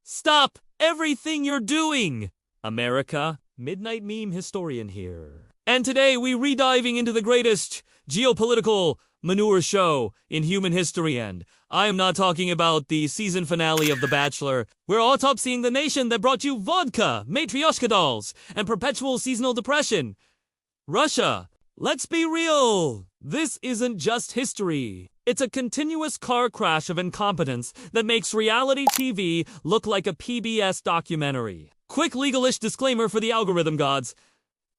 Stop everything you're doing, America. Midnight Meme Historian here. And today we re-diving into the greatest geopolitical manure show in human history, and I am not talking about the season finale of The Bachelor. We're autopsying the nation that brought you vodka, matryoshka dolls, and perpetual seasonal depression. Russia. Let's be real. This isn't just history. It's a continuous car crash of incompetence that makes reality TV look like a PBS documentary. Quick legalish disclaimer for the algorithm gods.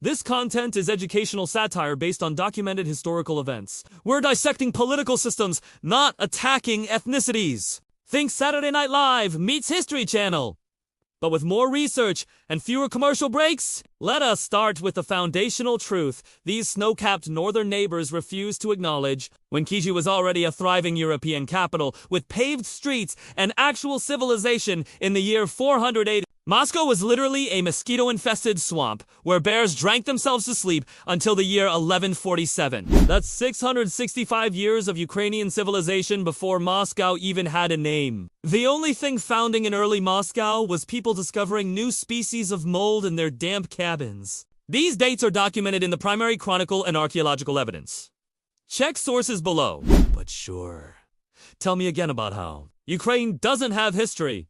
This content is educational satire based on documented historical events. We're dissecting political systems, not attacking ethnicities. Think Saturday Night Live meets History Channel. But with more research and fewer commercial breaks, let us start with the foundational truth these snow-capped northern neighbors refused to acknowledge. When Kiev was already a thriving European capital with paved streets and actual civilization in the year 480, Moscow was literally a mosquito-infested swamp where bears drank themselves to sleep until the year 1147. That's 665 years of Ukrainian civilization before Moscow even had a name. The only thing founding in early Moscow was people discovering new species of mold in their damp cabins. These dates are documented in the primary chronicle and archaeological evidence. Check sources below. But sure, tell me again about how Ukraine doesn't have history.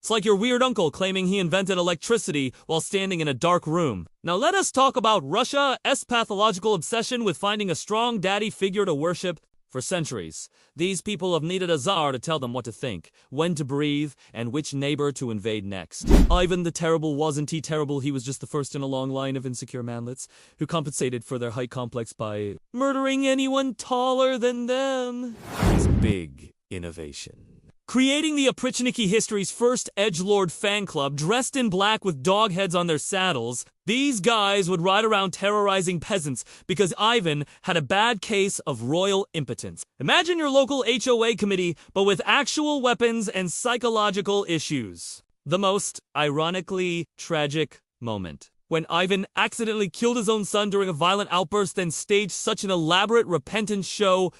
It's like your weird uncle claiming he invented electricity while standing in a dark room. Now let us talk about Russia's pathological obsession with finding a strong daddy figure to worship. For centuries, these people have needed a czar to tell them what to think, when to breathe, and which neighbor to invade next. Ivan the Terrible wasn't he terrible, he was just the first in a long line of insecure manlets who compensated for their height complex by murdering anyone taller than them. It's big innovation. Creating the Oprichniki history's first edgelord fan club dressed in black with dog heads on their saddles, these guys would ride around terrorizing peasants because Ivan had a bad case of royal impotence. Imagine your local HOA committee, but with actual weapons and psychological issues. The most, ironically, tragic moment. When Ivan accidentally killed his own son during a violent outburst, then staged such an elaborate repentance show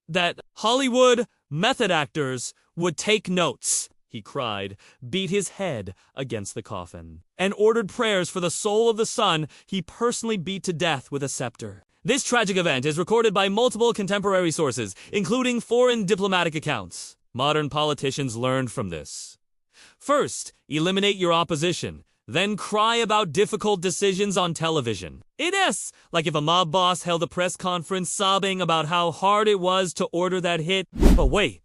that Hollywood method actors would take notes. He cried, beat his head against the coffin, and ordered prayers for the soul of the son he personally beat to death with a scepter. This tragic event is recorded by multiple contemporary sources, including foreign diplomatic accounts. Modern politicians learned from this. First, eliminate your opposition. Then cry about difficult decisions on television. It is like if a mob boss held a press conference sobbing about how hard it was to order that hit. But wait,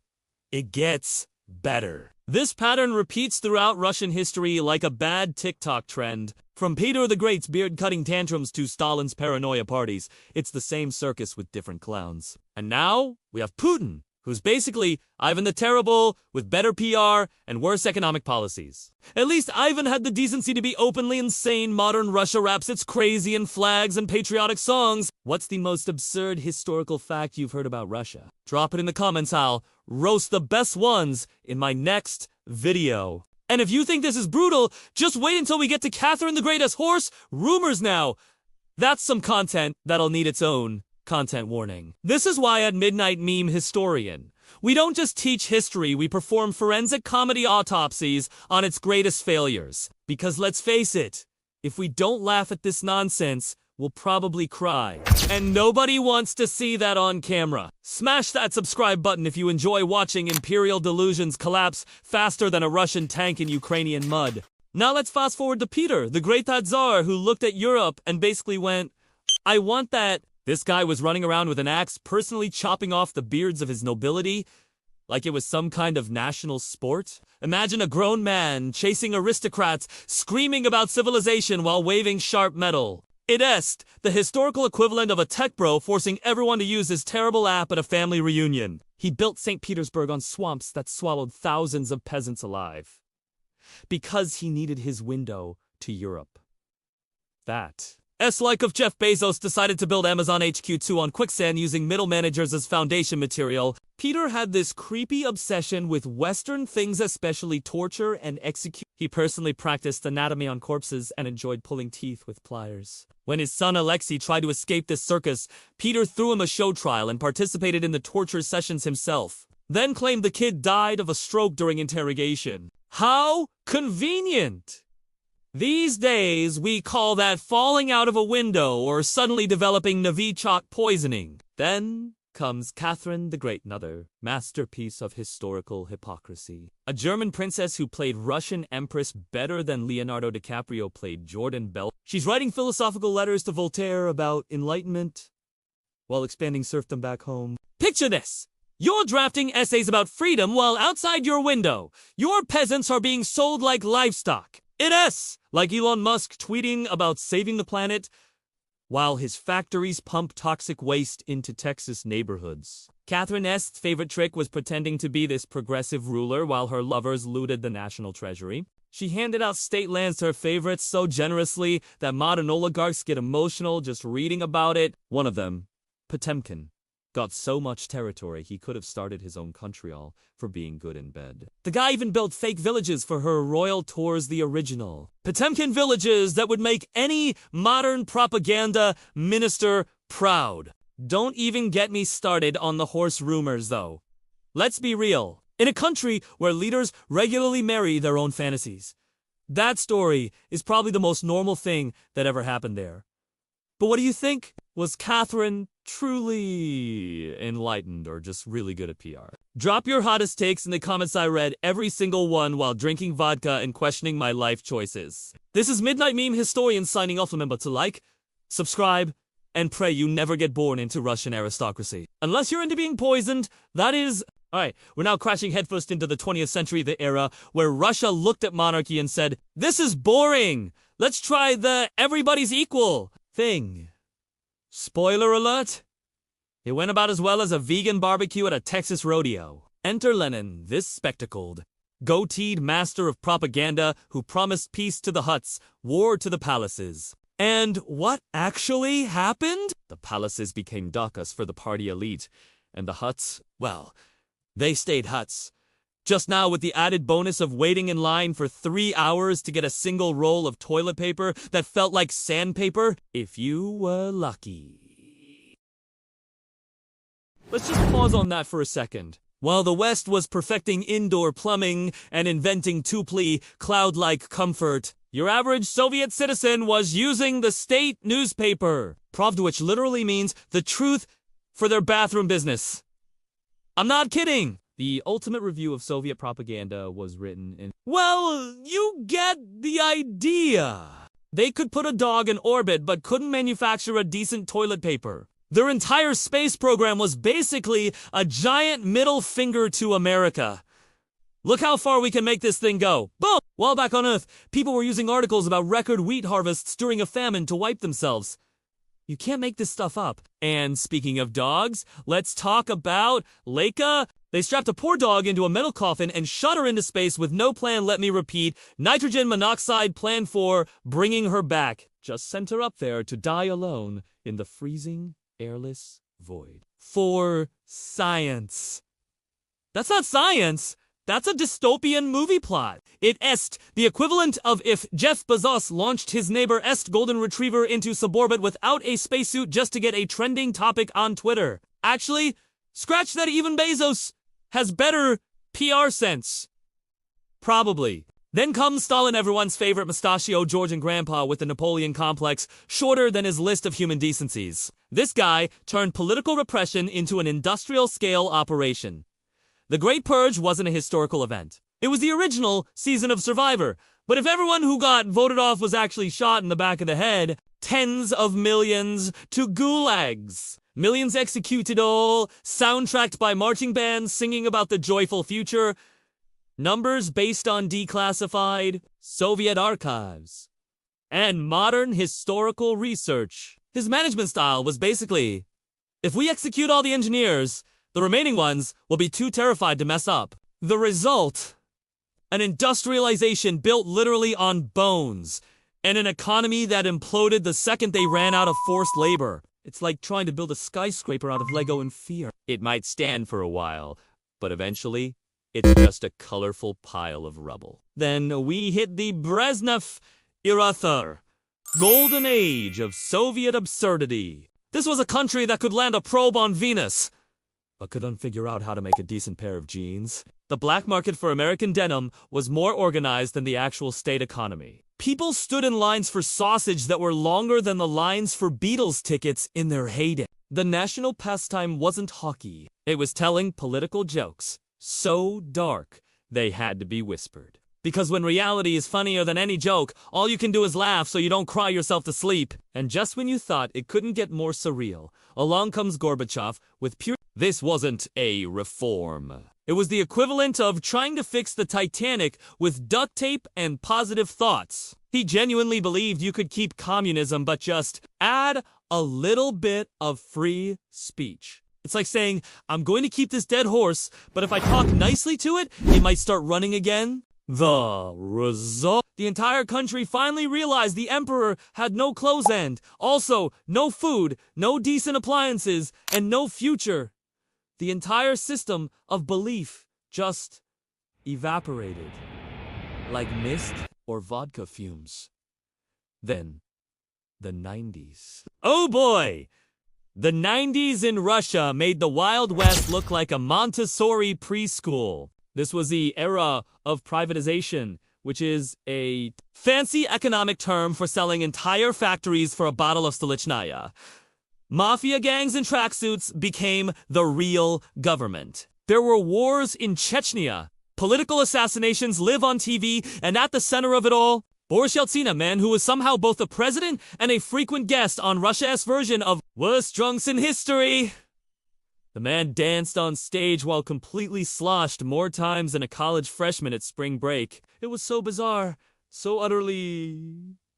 it gets better. This pattern repeats throughout Russian history like a bad TikTok trend. From Peter the Great's beard-cutting tantrums to Stalin's paranoia parties, it's the same circus with different clowns. And now, we have Putin, who's basically Ivan the Terrible with better PR and worse economic policies. At least Ivan had the decency to be openly insane. Modern Russia raps its crazy in flags and patriotic songs. What's the most absurd historical fact you've heard about Russia? Drop it in the comments, I'll roast the best ones in my next video. And if you think this is brutal, just wait until we get to Catherine the Great as horse rumors now. That's some content that'll need its own content warning. This is why at Midnight Meme Historian, we don't just teach history, we perform forensic comedy autopsies on its greatest failures. Because let's face it, if we don't laugh at this nonsense, we'll probably cry. And nobody wants to see that on camera. Smash that subscribe button if you enjoy watching imperial delusions collapse faster than a Russian tank in Ukrainian mud. Now let's fast forward to Peter, the great Tsar, who looked at Europe and basically went, I want that. This guy was running around with an axe, personally chopping off the beards of his nobility, like it was some kind of national sport. Imagine a grown man chasing aristocrats, screaming about civilization while waving sharp metal. It est the historical equivalent of a tech bro forcing everyone to use his terrible app at a family reunion. He built St. Petersburg on swamps that swallowed thousands of peasants alive. Because he needed his window to Europe. That like if Jeff Bezos decided to build Amazon HQ2 on quicksand using middle managers as foundation material. Peter had this creepy obsession with Western things, especially torture and execution. He personally practiced anatomy on corpses and enjoyed pulling teeth with pliers. When his son Alexei tried to escape this circus, Peter threw him a show trial and participated in the torture sessions himself. Then claimed the kid died of a stroke during interrogation. How convenient! These days, we call that falling out of a window or suddenly developing Novichok poisoning. Then comes Catherine the Great, another masterpiece of historical hypocrisy. A German princess who played Russian empress better than Leonardo DiCaprio played Jordan Bell. She's writing philosophical letters to Voltaire about enlightenment while expanding serfdom back home. Picture this! You're drafting essays about freedom while outside your window, your peasants are being sold like livestock. Like Elon Musk tweeting about saving the planet while his factories pump toxic waste into Texas neighborhoods. Catherine Est's favorite trick was pretending to be this progressive ruler while her lovers looted the national treasury. She handed out state lands to her favorites so generously that modern oligarchs get emotional just reading about it. One of them, Potemkin, got so much territory he could have started his own country all for being good in bed. The guy even built fake villages for her royal tours, the original Potemkin villages that would make any modern propaganda minister proud. Don't even get me started on the horse rumors though. Let's be real. In a country where leaders regularly marry their own fantasies, that story is probably the most normal thing that ever happened there. But what do you think? Was Catherine truly enlightened or just really good at PR? Drop your hottest takes in the comments. I read every single one while drinking vodka and questioning my life choices. This is Midnight Meme Historian signing off. Remember to like, subscribe, and pray you never get born into Russian aristocracy. Unless you're into being poisoned, that is... Alright, we're now crashing headfirst into the 20th century, the era where Russia looked at monarchy and said, "This is boring! Let's try the everybody's equal thing." Spoiler alert, it went about as well as a vegan barbecue at a Texas rodeo. Enter Lenin, this spectacled, goateed master of propaganda who promised peace to the huts, war to the palaces. And what actually happened? The palaces became dakas for the party elite, and the huts, well, they stayed huts. Just now with the added bonus of waiting in line for 3 hours to get a single roll of toilet paper that felt like sandpaper, if you were lucky. Let's just pause on that for a second. While the West was perfecting indoor plumbing and inventing tupli, cloud-like comfort, your average Soviet citizen was using the state newspaper, Pravda, which literally means the truth, for their bathroom business. I'm not kidding. The ultimate review of Soviet propaganda was written in... Well, you get the idea. They could put a dog in orbit but couldn't manufacture a decent toilet paper. Their entire space program was basically a giant middle finger to America. Look how far we can make this thing go. Boom! While back on Earth, people were using articles about record wheat harvests during a famine to wipe themselves. You can't make this stuff up. And speaking of dogs, let's talk about Leica. They strapped a poor dog into a metal coffin and shot her into space with no plan, let me repeat, nitrogen monoxide plan for bringing her back. Just sent her up there to die alone in the freezing, airless void. For science. That's not science. That's a dystopian movie plot. It est the equivalent of if Jeff Bezos launched his neighbor est golden retriever into suborbit without a spacesuit just to get a trending topic on Twitter. Actually, scratch that, even Bezos has better PR sense. Probably. Then comes Stalin, everyone's favorite mustachio Georgian grandpa with the Napoleon complex, shorter than his list of human decencies. This guy turned political repression into an industrial-scale operation. The Great Purge wasn't a historical event. It was the original season of Survivor. But if everyone who got voted off was actually shot in the back of the head, tens of millions to gulags. Millions executed, all soundtracked by marching bands singing about the joyful future. Numbers based on declassified Soviet archives and modern historical research. His management style was basically, if we execute all the engineers, the remaining ones will be too terrified to mess up. The result, an industrialization built literally on bones, and an economy that imploded the second they ran out of forced labor. It's like trying to build a skyscraper out of Lego in fear. It might stand for a while, but eventually, it's just a colorful pile of rubble. Then we hit the Brezhnev era, golden age of Soviet absurdity. This was a country that could land a probe on Venus. but couldn't figure out how to make a decent pair of jeans. The black market for American denim was more organized than the actual state economy. People stood in lines for sausage that were longer than the lines for Beatles tickets in their heyday. The national pastime wasn't hockey. It was telling political jokes, so dark they had to be whispered. Because when reality is funnier than any joke, all you can do is laugh so you don't cry yourself to sleep. And just when you thought it couldn't get more surreal, along comes Gorbachev with pure... This wasn't a reform. It was the equivalent of trying to fix the Titanic with duct tape and positive thoughts. He genuinely believed you could keep communism but just add a little bit of free speech. It's like saying, I'm going to keep this dead horse, but if I talk nicely to it, it might start running again. The result? The entire country finally realized the emperor had no clothes end, also no food, no decent appliances, and no future. The entire system of belief just evaporated, like mist or vodka fumes. Then, the 90s. Oh boy! The 90s in Russia made the Wild West look like a Montessori preschool. This was the era of privatization, which is a fancy economic term for selling entire factories for a bottle of Stolichnaya. Mafia gangs in tracksuits became the real government. There were wars in Chechnya. Political assassinations live on TV, and at the center of it all, Boris Yeltsin, a man who was somehow both the president and a frequent guest on Russia's version of Worst Drunks in History. The man danced on stage while completely sloshed more times than a college freshman at spring break. It was so bizarre, so utterly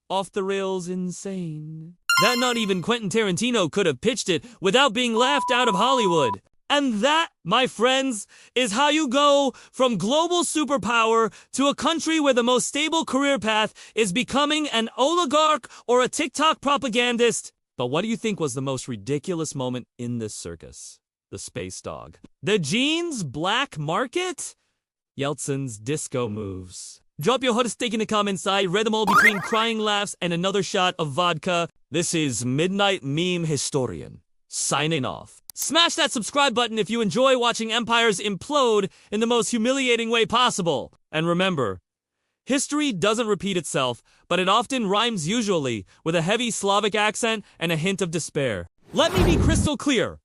off the rails insane, that not even Quentin Tarantino could have pitched it without being laughed out of Hollywood. And that, my friends, is how you go from global superpower to a country where the most stable career path is becoming an oligarch or a TikTok propagandist. But what do you think was the most ridiculous moment in this circus? The space dog. The jeans black market? Yeltsin's disco moves. Drop your hot steak in the comments. I read them all between crying laughs and another shot of vodka. This is Midnight Meme Historian, signing off. Smash that subscribe button if you enjoy watching empires implode in the most humiliating way possible. And remember, history doesn't repeat itself, but it often rhymes usually with a heavy Slavic accent and a hint of despair. Let me be crystal clear.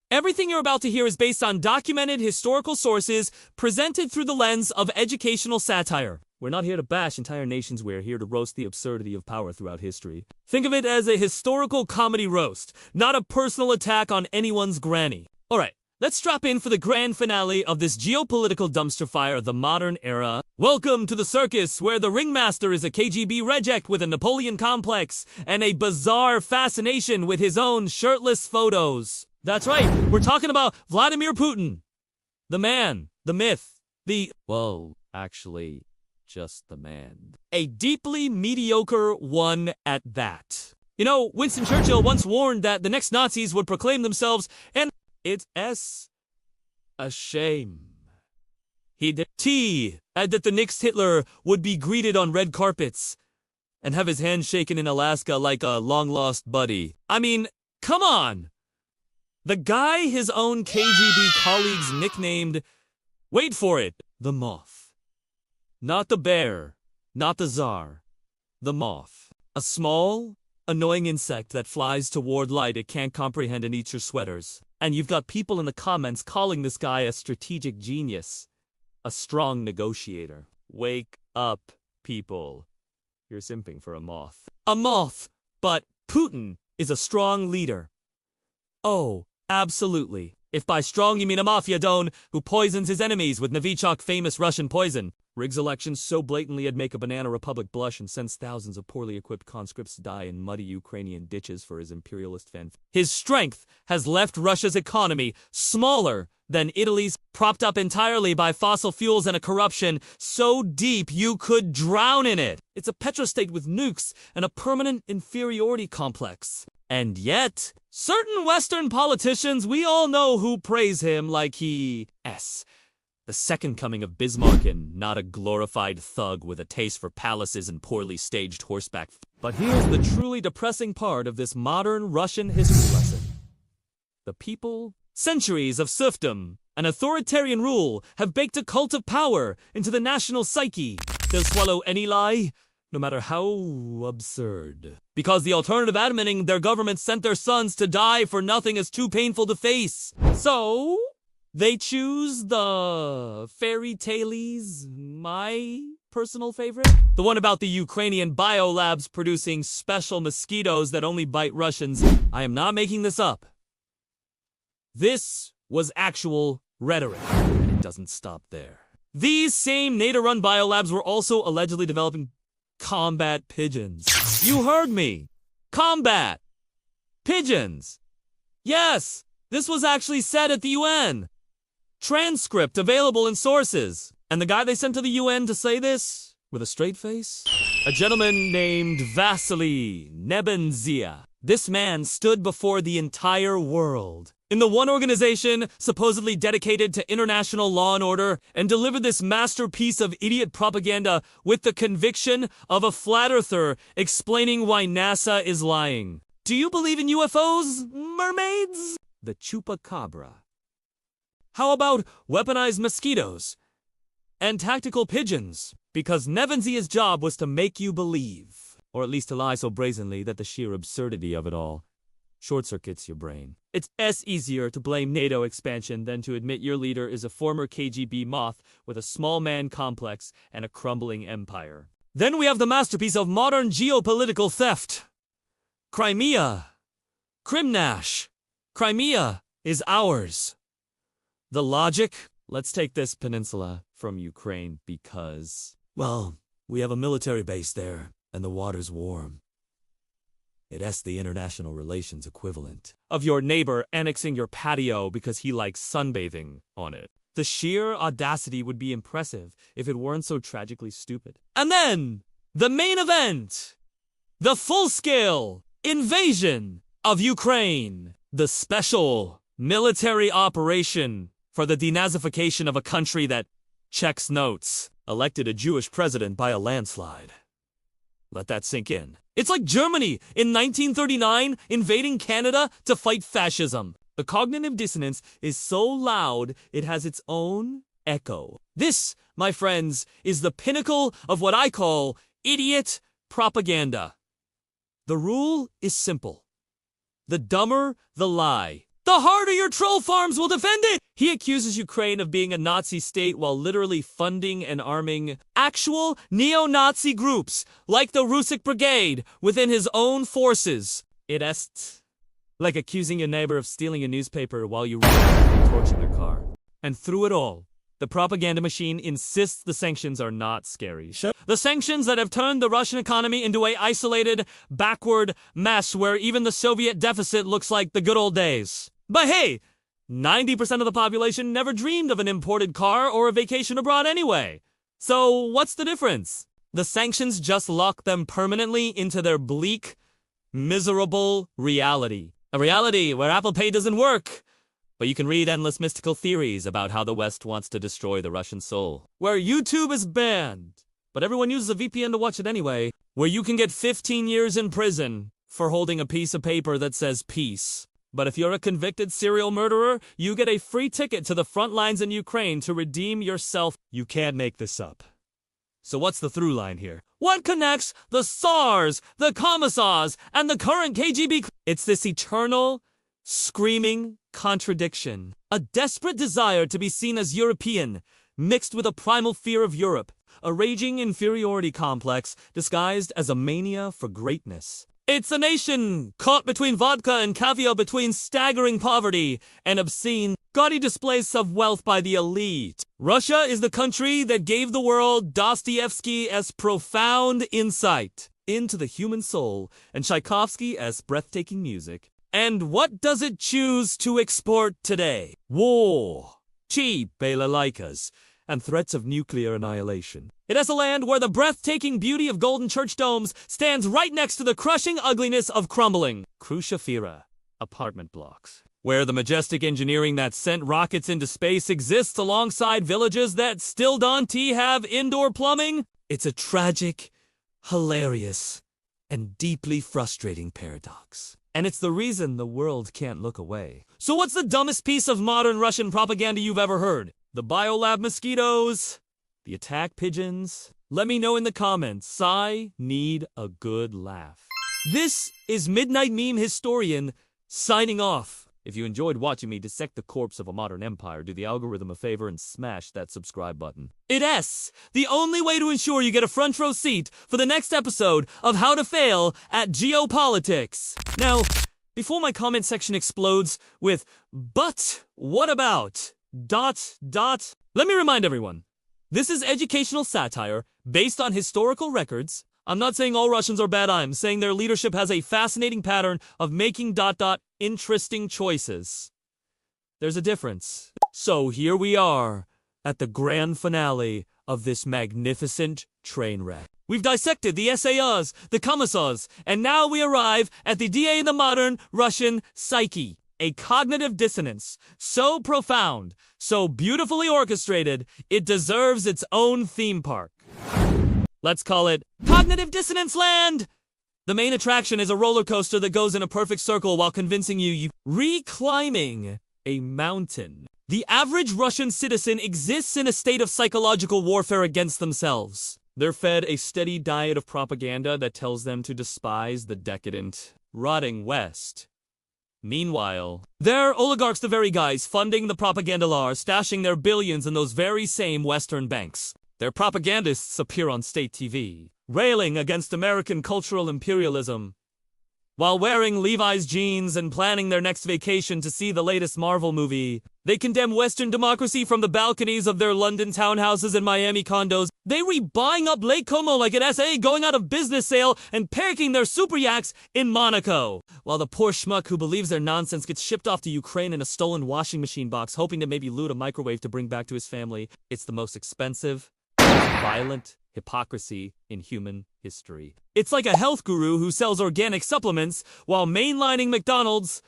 Everything you're about to hear is based on documented historical sources presented through the lens of educational satire. We're not here to bash entire nations, we're here to roast the absurdity of power throughout history. Think of it as a historical comedy roast, not a personal attack on anyone's granny. Alright, let's drop in for the grand finale of this geopolitical dumpster fire of the modern era. Welcome to the circus, where the ringmaster is a KGB reject with a Napoleon complex and a bizarre fascination with his own shirtless photos. That's right, we're talking about Vladimir Putin. The man, the myth, just the man. A deeply mediocre one at that. You know, Winston Churchill once warned that the next Nazis would proclaim themselves, and it's a shame. He did add that the next Hitler would be greeted on red carpets and have his hand shaken in Alaska like a long-lost buddy. I mean, come on! The guy his own KGB colleagues nicknamed, wait for it, the moth. Not the bear, not the czar, the moth. A small, annoying insect that flies toward light it can't comprehend and eats your sweaters. And you've got people in the comments calling this guy a strategic genius, a strong negotiator. Wake up, people. You're simping for a moth. A moth, but Putin is a strong leader. Oh, absolutely. If by strong you mean a mafia don who poisons his enemies with Novichok famous Russian poison, rigs elections so blatantly it'd make a banana republic blush and sends thousands of poorly equipped conscripts to die in muddy Ukrainian ditches for his imperialist fanfare. His strength has left Russia's economy smaller than Italy's, propped up entirely by fossil fuels and a corruption so deep you could drown in it. It's a petrostate with nukes and a permanent inferiority complex. And yet, certain Western politicians we all know who praise him like the second coming of Bismarck and not a glorified thug with a taste for palaces and poorly staged horseback. But here's the truly depressing part of this modern Russian history lesson. The people Centuries of serfdom and authoritarian rule have baked a cult of power into the national psyche. They'll swallow any lie, no matter how absurd. Because the alternative admitting their government sent their sons to die for nothing is too painful to face. So, they choose the fairy tales, my personal favorite? The one about the Ukrainian biolabs producing special mosquitoes that only bite Russians. I am not making this up. This was actual rhetoric, and it doesn't stop there. These same NATO-run biolabs were also allegedly developing combat pigeons. You heard me! Combat! Pigeons! Yes! This was actually said at the UN! Transcript available in sources. And the guy they sent to the UN to say this, with a straight face? A gentleman named Vasily Nebenzia. This man stood before the entire world in the one organization supposedly dedicated to international law and order, and delivered this masterpiece of idiot propaganda with the conviction of a flat earther explaining why NASA is lying. Do you believe in UFOs, mermaids? The chupacabra. How about weaponized mosquitoes and tactical pigeons? Because Nevenzia's job was to make you believe, or at least to lie so brazenly that the sheer absurdity of it all short-circuits your brain. It's easier to blame NATO expansion than to admit your leader is a former KGB moth with a small man complex and a crumbling empire. Then we have the masterpiece of modern geopolitical theft. Crimea. Crimnash. Crimea is ours. The logic? Let's take this peninsula from Ukraine because, well, we have a military base there and the water's warm. It's the international relations equivalent of your neighbor annexing your patio because he likes sunbathing on it. The sheer audacity would be impressive if it weren't so tragically stupid. And then, the main event! The full-scale invasion of Ukraine! The special military operation for the denazification of a country that checks notes, elected a Jewish president by a landslide. Let that sink in. It's like Germany in 1939 invading Canada to fight fascism. The cognitive dissonance is so loud it has its own echo. This, my friends, is the pinnacle of what I call idiot propaganda. The rule is simple. The dumber the lie, the harder your troll farms will defend it! He accuses Ukraine of being a Nazi state while literally funding and arming actual neo-Nazi groups, like the Rusik Brigade, within his own forces. It's like accusing your neighbor of stealing a newspaper while you torching their car. And through it all, the propaganda machine insists the sanctions are not scary. The sanctions that have turned the Russian economy into an isolated, backward mess where even the Soviet deficit looks like the good old days. But hey, 90% of the population never dreamed of an imported car or a vacation abroad anyway. So what's the difference? The sanctions just lock them permanently into their bleak, miserable reality. A reality where Apple Pay doesn't work, but you can read endless mystical theories about how the West wants to destroy the Russian soul. Where YouTube is banned, but everyone uses a VPN to watch it anyway. Where you can get 15 years in prison for holding a piece of paper that says peace. But if you're a convicted serial murderer, you get a free ticket to the front lines in Ukraine to redeem yourself. You can't make this up. So what's the through line here? What connects the SARS, the Commissars, and the current KGB? It's this eternal, screaming contradiction. A desperate desire to be seen as European, mixed with a primal fear of Europe. A raging inferiority complex disguised as a mania for greatness. It's a nation caught between vodka and caviar, between staggering poverty and obscene, gaudy displays of wealth by the elite. Russia is the country that gave the world Dostoevsky's profound insight into the human soul and Tchaikovsky's breathtaking music. And what does it choose to export today? War, cheap balalaikas, and threats of nuclear annihilation. It has a land where the breathtaking beauty of golden church domes stands right next to the crushing ugliness of crumbling Khrushchevira apartment blocks. Where the majestic engineering that sent rockets into space exists alongside villages that still don't have indoor plumbing. It's a tragic, hilarious, and deeply frustrating paradox. And it's the reason the world can't look away. So what's the dumbest piece of modern Russian propaganda you've ever heard? The biolab mosquitoes? The attack pigeons? Let me know in the comments. I need a good laugh. This is Midnight Meme Historian signing off. If you enjoyed watching me dissect the corpse of a modern empire, do the algorithm a favor and smash that subscribe button. It's the only way to ensure you get a front row seat for the next episode of How to Fail at Geopolitics. Now, before my comment section explodes with, but what about, ... let me remind everyone, this is educational satire based on historical records. I'm not saying all Russians are bad, I'm saying their leadership has a fascinating pattern of making ... interesting choices. There's a difference. So here we are, at the grand finale of this magnificent train wreck. We've dissected the SARs, the commissars, and now we arrive at the DA in the modern Russian psyche. A cognitive dissonance so profound, so beautifully orchestrated, it deserves its own theme park. Let's call it Cognitive Dissonance Land! The main attraction is a roller coaster that goes in a perfect circle while convincing you re-climbing a mountain. The average Russian citizen exists in a state of psychological warfare against themselves. They're fed a steady diet of propaganda that tells them to despise the decadent, rotting West. Meanwhile, they're oligarchs, the very guys funding the propaganda LARP, stashing their billions in those very same Western banks. Their propagandists appear on state TV, railing against American cultural imperialism, while wearing Levi's jeans and planning their next vacation to see the latest Marvel movie. They condemn Western democracy from the balconies of their London townhouses and Miami condos. They re-buying up Lake Como like an SA going out of business sale and parking their super yachts in Monaco. While the poor schmuck who believes their nonsense gets shipped off to Ukraine in a stolen washing machine box, hoping to maybe loot a microwave to bring back to his family. It's the most expensive, violent hypocrisy in human history. It's like a health guru who sells organic supplements while mainlining McDonald's.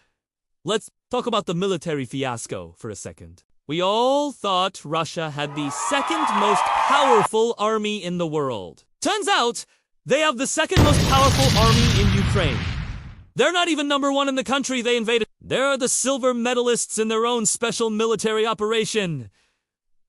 Let's talk about the military fiasco for a second. We all thought Russia had the second most powerful army in the world. Turns out, they have the second most powerful army in Ukraine. They're not even number one in the country they invaded. They're the silver medalists in their own special military operation.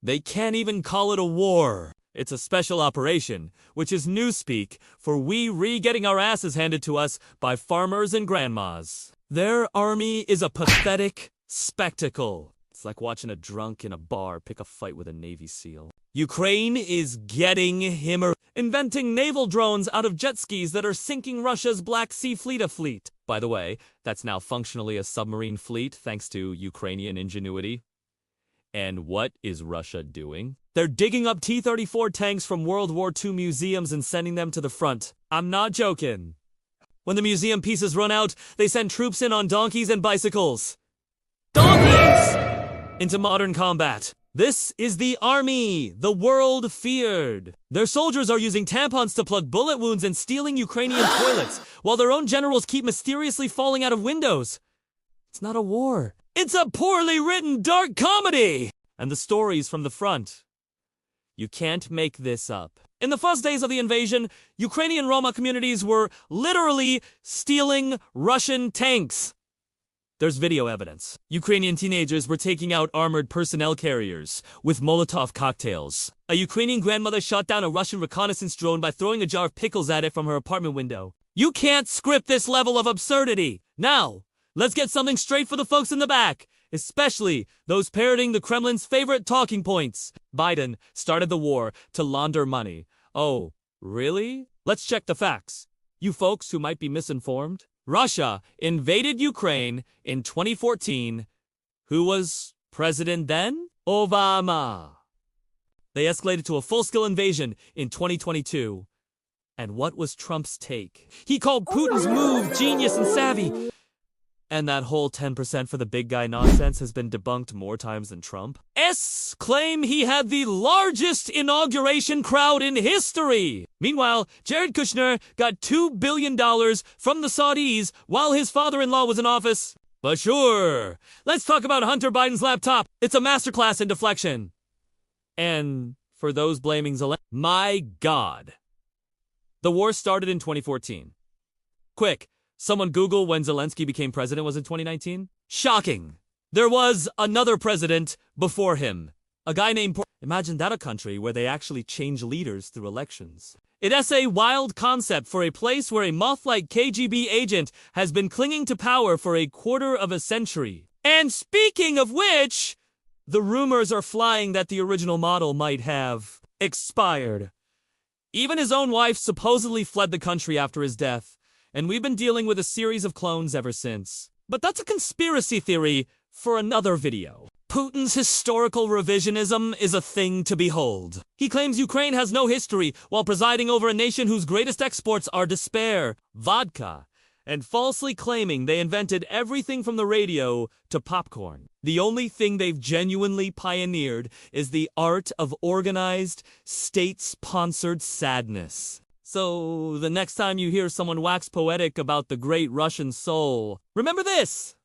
They can't even call it a war. It's a special operation, which is newspeak for we getting our asses handed to us by farmers and grandmas. Their army is a pathetic spectacle. It's like watching a drunk in a bar pick a fight with a Navy SEAL. Ukraine is getting him, inventing naval drones out of jet skis that are sinking Russia's Black Sea fleet. By the way, that's now functionally a submarine fleet thanks to Ukrainian ingenuity. And what is Russia doing? They're digging up T-34 tanks from World War II museums and sending them to the front. I'm not joking. When the museum pieces run out, they send troops in on donkeys and bicycles. Donkeys! Into modern combat. This is the army the world feared. Their soldiers are using tampons to plug bullet wounds and stealing Ukrainian toilets, while their own generals keep mysteriously falling out of windows. It's not a war. It's a poorly written dark comedy! And the stories from the front. You can't make this up. In the first days of the invasion, Ukrainian Roma communities were literally stealing Russian tanks. There's video evidence. Ukrainian teenagers were taking out armored personnel carriers with Molotov cocktails. A Ukrainian grandmother shot down a Russian reconnaissance drone by throwing a jar of pickles at it from her apartment window. You can't script this level of absurdity. Now, let's get something straight for the folks in the back, especially those parroting the Kremlin's favorite talking points. Biden started the war to launder money. Oh, really? Let's check the facts. You folks who might be misinformed. Russia invaded Ukraine in 2014. Who was president then? Obama. They escalated to a full-scale invasion in 2022. And what was Trump's take? He called Putin's move genius and savvy. And that whole 10% for the big guy nonsense has been debunked more times than Trump. Claim he had the largest inauguration crowd in history. Meanwhile, Jared Kushner got $2 billion from the Saudis while his father-in-law was in office. But sure, let's talk about Hunter Biden's laptop. It's a masterclass in deflection. And for those blaming Zelensky, my God. The war started in 2014. Quick, Someone Google when Zelensky became president was in 2019? Shocking. There was another president before him. A guy named Imagine that, a country where they actually change leaders through elections. It's a wild concept for a place where a moth-like KGB agent has been clinging to power for a quarter of a century. And speaking of which, the rumors are flying that the original model might have expired. Even his own wife supposedly fled the country after his death, and we've been dealing with a series of clones ever since. But that's a conspiracy theory for another video. Putin's historical revisionism is a thing to behold. He claims Ukraine has no history while presiding over a nation whose greatest exports are despair, vodka, and falsely claiming they invented everything from the radio to popcorn. The only thing they've genuinely pioneered is the art of organized, state-sponsored sadness. So, the next time you hear someone wax poetic about the great Russian soul, remember this!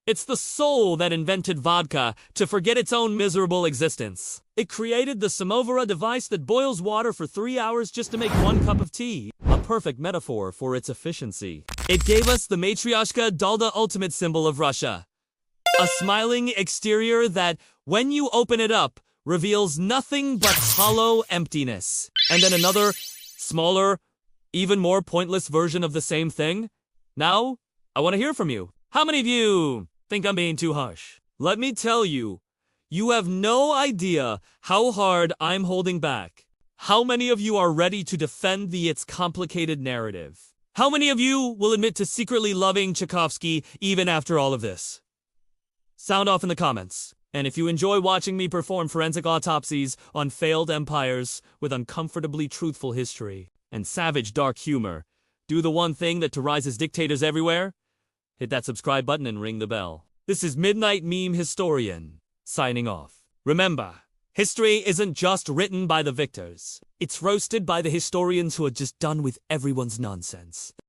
It's the soul that invented vodka to forget its own miserable existence. It created the samovar device that boils water for 3 hours just to make 1 cup of tea. A perfect metaphor for its efficiency. It gave us the Matryoshka Dalda ultimate symbol of Russia. A smiling exterior that, when you open it up, reveals nothing but hollow emptiness. And then another, smaller, even more pointless version of the same thing. Now, I want to hear from you. How many of you think I'm being too harsh? Let me tell you, you have no idea how hard I'm holding back. How many of you are ready to defend the It's Complicated narrative? How many of you will admit to secretly loving Tchaikovsky even after all of this? Sound off in the comments. And if you enjoy watching me perform forensic autopsies on failed empires with uncomfortably truthful history and savage dark humor, do the one thing that terrorizes dictators everywhere. Hit that subscribe button and ring the bell. This is Midnight Meme Historian, signing off. Remember, history isn't just written by the victors. It's roasted by the historians who are just done with everyone's nonsense.